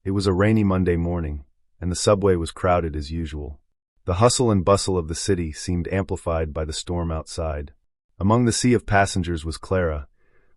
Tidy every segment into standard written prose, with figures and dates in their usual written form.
It was a rainy Monday morning, and the subway was crowded as usual. The hustle and bustle of the city seemed amplified by the storm outside. Among the sea of passengers was Clara,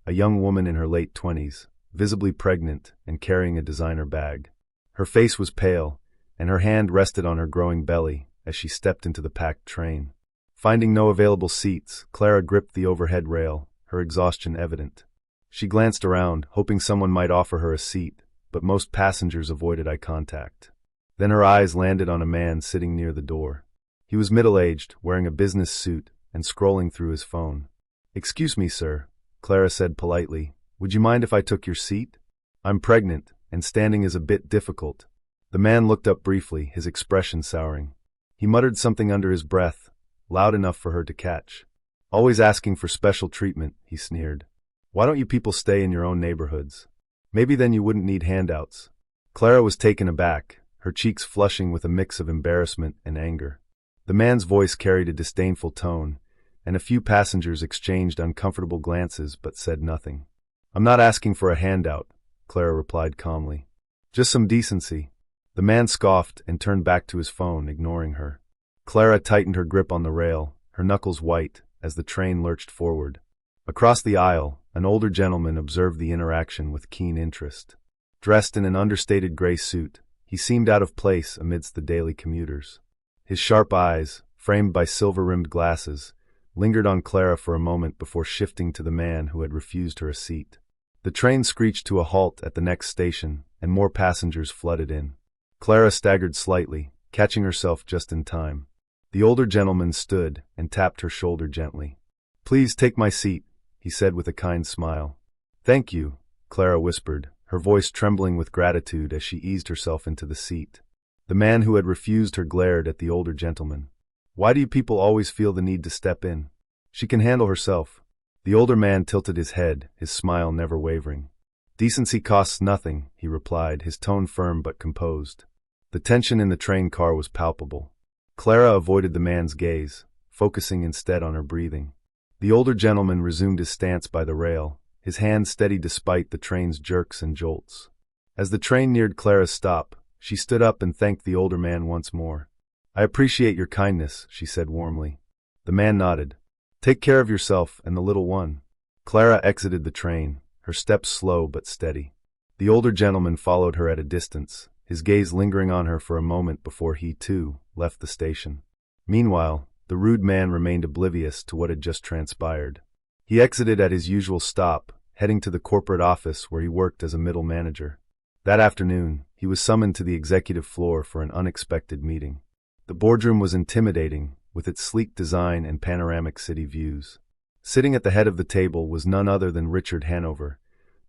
a young woman in her late 20s, visibly pregnant and carrying a designer bag. Her face was pale, and her hand rested on her growing belly as she stepped into the packed train. Finding no available seats, Clara gripped the overhead rail, her exhaustion evident. She glanced around, hoping someone might offer her a seat, but most passengers avoided eye contact. Then her eyes landed on a man sitting near the door. He was middle-aged, wearing a business suit, and scrolling through his phone. "Excuse me, sir," Clara said politely. "Would you mind if I took your seat? I'm pregnant, and standing is a bit difficult." The man looked up briefly, his expression souring. He muttered something under his breath, loud enough for her to catch. "Always asking for special treatment," he sneered. "Why don't you people stay in your own neighborhoods? Maybe then you wouldn't need handouts." Clara was taken aback, her cheeks flushing with a mix of embarrassment and anger. The man's voice carried a disdainful tone, and a few passengers exchanged uncomfortable glances but said nothing. "I'm not asking for a handout," Clara replied calmly. "Just some decency." The man scoffed and turned back to his phone, ignoring her. Clara tightened her grip on the rail, her knuckles white, as the train lurched forward. Across the aisle, an older gentleman observed the interaction with keen interest. Dressed in an understated gray suit, he seemed out of place amidst the daily commuters. His sharp eyes, framed by silver-rimmed glasses, lingered on Clara for a moment before shifting to the man who had refused her a seat. The train screeched to a halt at the next station, and more passengers flooded in. Clara staggered slightly, catching herself just in time. The older gentleman stood and tapped her shoulder gently. "Please take my seat," he said with a kind smile. "Thank you," Clara whispered, her voice trembling with gratitude as she eased herself into the seat. The man who had refused her glared at the older gentleman. "Why do you people always feel the need to step in? She can handle herself." The older man tilted his head, his smile never wavering. "Decency costs nothing," he replied, his tone firm but composed. The tension in the train car was palpable. Clara avoided the man's gaze, focusing instead on her breathing. The older gentleman resumed his stance by the rail, his hand steady despite the train's jerks and jolts. As the train neared Clara's stop, she stood up and thanked the older man once more. "I appreciate your kindness," she said warmly. The man nodded. "Take care of yourself and the little one." Clara exited the train, her steps slow but steady. The older gentleman followed her at a distance, his gaze lingering on her for a moment before he, too, left the station. Meanwhile, the rude man remained oblivious to what had just transpired. He exited at his usual stop, heading to the corporate office where he worked as a middle manager. That afternoon, he was summoned to the executive floor for an unexpected meeting. The boardroom was intimidating, with its sleek design and panoramic city views. Sitting at the head of the table was none other than Richard Hanover,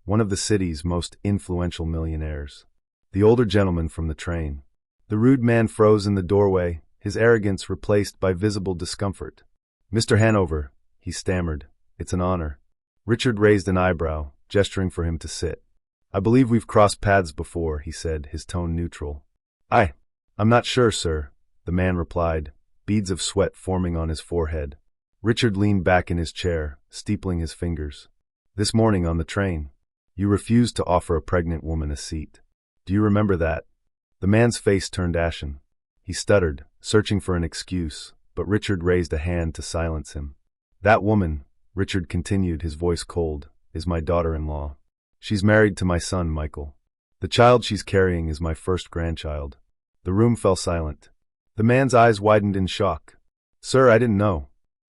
one of the city's most influential millionaires. The older gentleman from the train. The rude man froze in the doorway, his arrogance replaced by visible discomfort. "Mr. Hanover," he stammered, "it's an honor." Richard raised an eyebrow, gesturing for him to sit. "I believe we've crossed paths before," he said, his tone neutral. I'm not sure, sir," the man replied, beads of sweat forming on his forehead. Richard leaned back in his chair, steepling his fingers. "This morning on the train, you refused to offer a pregnant woman a seat. Do you remember that?" The man's face turned ashen. He stuttered, searching for an excuse, but Richard raised a hand to silence him. "That woman," Richard continued, his voice cold, "is my daughter-in-law. She's married to my son, Michael. The child she's carrying is my first grandchild." The room fell silent. The man's eyes widened in shock. "Sir, I didn't know."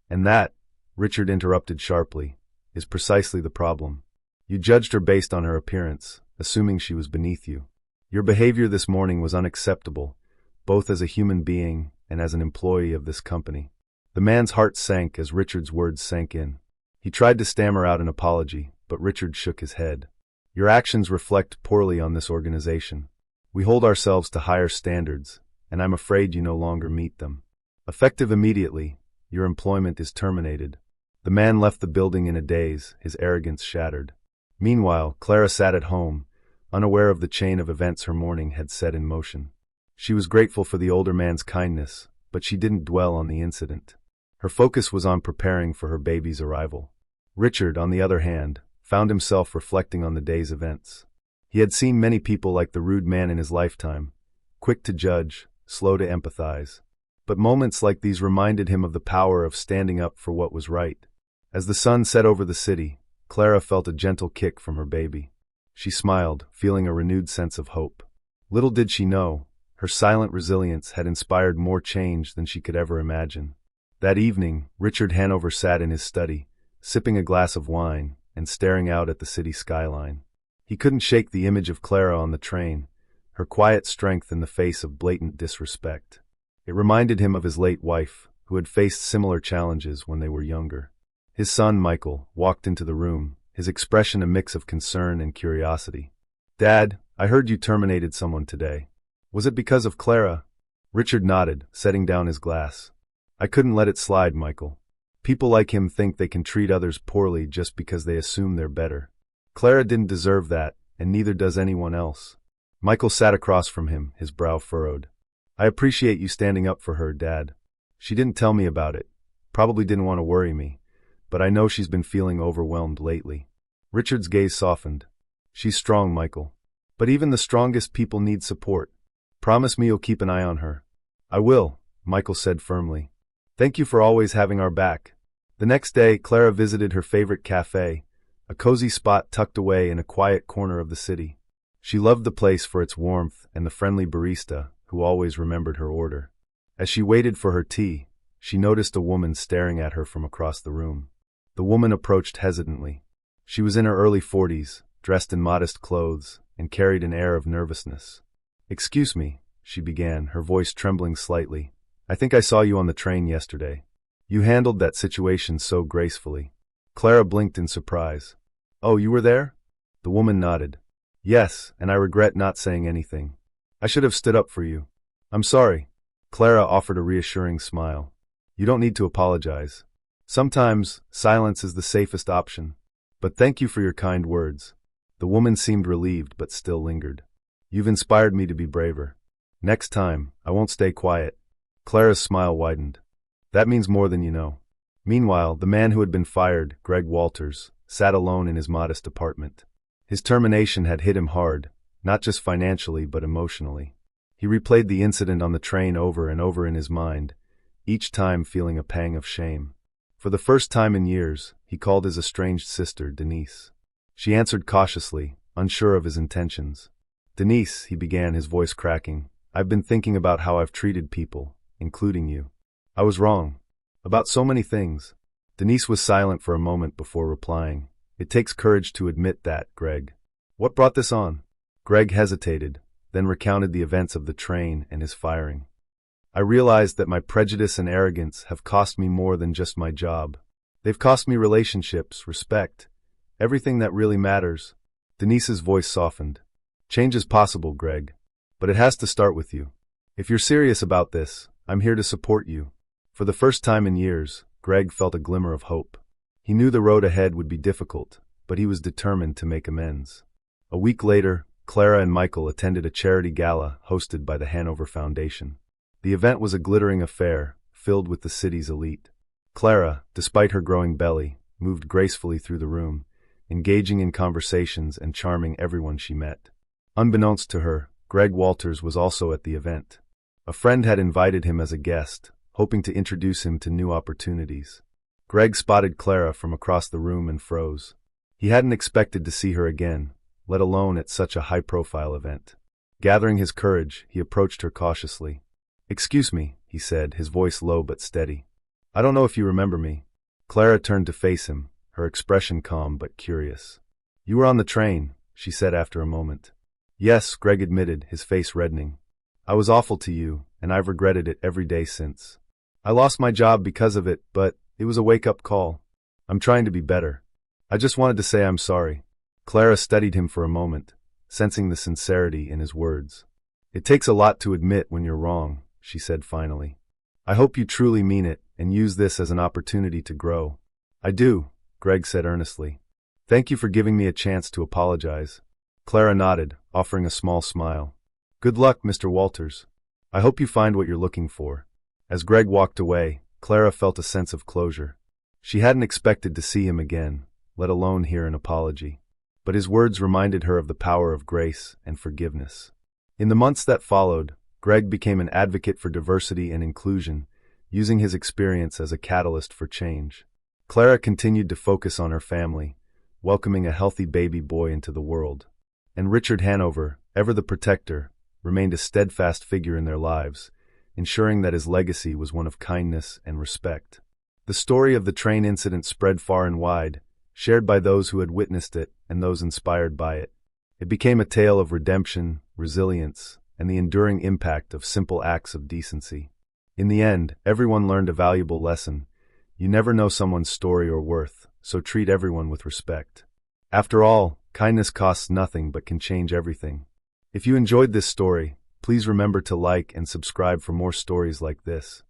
"And that," Richard interrupted sharply, "is precisely the problem. You judged her based on her appearance, assuming she was beneath you. Your behavior this morning was unacceptable, both as a human being and as an employee of this company." The man's heart sank as Richard's words sank in. He tried to stammer out an apology, but Richard shook his head. "Your actions reflect poorly on this organization. We hold ourselves to higher standards, and I'm afraid you no longer meet them. Effective immediately, your employment is terminated." The man left the building in a daze, his arrogance shattered. Meanwhile, Clara sat at home, unaware of the chain of events her morning had set in motion. She was grateful for the older man's kindness, but she didn't dwell on the incident. Her focus was on preparing for her baby's arrival. Richard, on the other hand, found himself reflecting on the day's events. He had seen many people like the rude man in his lifetime, quick to judge, slow to empathize. But moments like these reminded him of the power of standing up for what was right. As the sun set over the city, Clara felt a gentle kick from her baby. She smiled, feeling a renewed sense of hope. Little did she know, her silent resilience had inspired more change than she could ever imagine. That evening, Richard Hanover sat in his study, sipping a glass of wine and staring out at the city skyline. He couldn't shake the image of Clara on the train, her quiet strength in the face of blatant disrespect. It reminded him of his late wife, who had faced similar challenges when they were younger. His son, Michael, walked into the room, his expression a mix of concern and curiosity. "Dad, I heard you terminated someone today. Was it because of Clara?" Richard nodded, setting down his glass. "I couldn't let it slide, Michael. People like him think they can treat others poorly just because they assume they're better. Clara didn't deserve that, and neither does anyone else." Michael sat across from him, his brow furrowed. "I appreciate you standing up for her, Dad. She didn't tell me about it. Probably didn't want to worry me. But I know she's been feeling overwhelmed lately." Richard's gaze softened. "She's strong, Michael. But even the strongest people need support. Promise me you'll keep an eye on her." "I will," Michael said firmly. "Thank you for always having our back." The next day, Clara visited her favorite cafe, a cozy spot tucked away in a quiet corner of the city. She loved the place for its warmth and the friendly barista, who always remembered her order. As she waited for her tea, she noticed a woman staring at her from across the room. The woman approached hesitantly. She was in her early 40s, dressed in modest clothes, and carried an air of nervousness. "Excuse me," she began, her voice trembling slightly. "I think I saw you on the train yesterday. You handled that situation so gracefully." Clara blinked in surprise. "Oh, you were there?" The woman nodded. "Yes, and I regret not saying anything. I should have stood up for you." "I'm sorry." Clara offered a reassuring smile. "You don't need to apologize. Sometimes, silence is the safest option. But thank you for your kind words." The woman seemed relieved but still lingered. "You've inspired me to be braver. Next time, I won't stay quiet." Clara's smile widened. "That means more than you know." Meanwhile, the man who had been fired, Greg Walters, sat alone in his modest apartment. His termination had hit him hard, not just financially but emotionally. He replayed the incident on the train over and over in his mind, each time feeling a pang of shame. For the first time in years, he called his estranged sister, Denise. She answered cautiously, unsure of his intentions. "Denise," he began, his voice cracking, "I've been thinking about how I've treated people, including you. I was wrong. About so many things." Denise was silent for a moment before replying. "It takes courage to admit that, Greg." "What brought this on?" Greg hesitated, then recounted the events of the train and his firing. "I realized that my prejudice and arrogance have cost me more than just my job. They've cost me relationships, respect, everything that really matters." Denise's voice softened. "Change is possible, Greg, but it has to start with you. If you're serious about this, I'm here to support you." For the first time in years, Greg felt a glimmer of hope. He knew the road ahead would be difficult, but he was determined to make amends. A week later, Clara and Michael attended a charity gala hosted by the Hanover Foundation. The event was a glittering affair, filled with the city's elite. Clara, despite her growing belly, moved gracefully through the room, engaging in conversations and charming everyone she met. Unbeknownst to her, Greg Walters was also at the event. A friend had invited him as a guest, hoping to introduce him to new opportunities. Greg spotted Clara from across the room and froze. He hadn't expected to see her again, let alone at such a high-profile event. Gathering his courage, he approached her cautiously. "Excuse me," he said, his voice low but steady. "I don't know if you remember me." Clara turned to face him, her expression calm but curious. "You were on the train," she said after a moment. "Yes," Greg admitted, his face reddening. "I was awful to you, and I've regretted it every day since. I lost my job because of it, but it was a wake-up call. I'm trying to be better. I just wanted to say I'm sorry." Clara studied him for a moment, sensing the sincerity in his words. "It takes a lot to admit when you're wrong," she said finally. "I hope you truly mean it and use this as an opportunity to grow." "I do," Greg said earnestly. "Thank you for giving me a chance to apologize." Clara nodded, offering a small smile. "Good luck, Mr. Walters. I hope you find what you're looking for." As Greg walked away, Clara felt a sense of closure. She hadn't expected to see him again, let alone hear an apology. but his words reminded her of the power of grace and forgiveness. In the months that followed, Greg became an advocate for diversity and inclusion, using his experience as a catalyst for change. Clara continued to focus on her family, welcoming a healthy baby boy into the world. And Richard Hanover, ever the protector, remained a steadfast figure in their lives, ensuring that his legacy was one of kindness and respect. The story of the train incident spread far and wide, shared by those who had witnessed it and those inspired by it. It became a tale of redemption, resilience, and the enduring impact of simple acts of decency. In the end, everyone learned a valuable lesson. You never know someone's story or worth, so treat everyone with respect. After all, kindness costs nothing but can change everything. If you enjoyed this story, please remember to like and subscribe for more stories like this.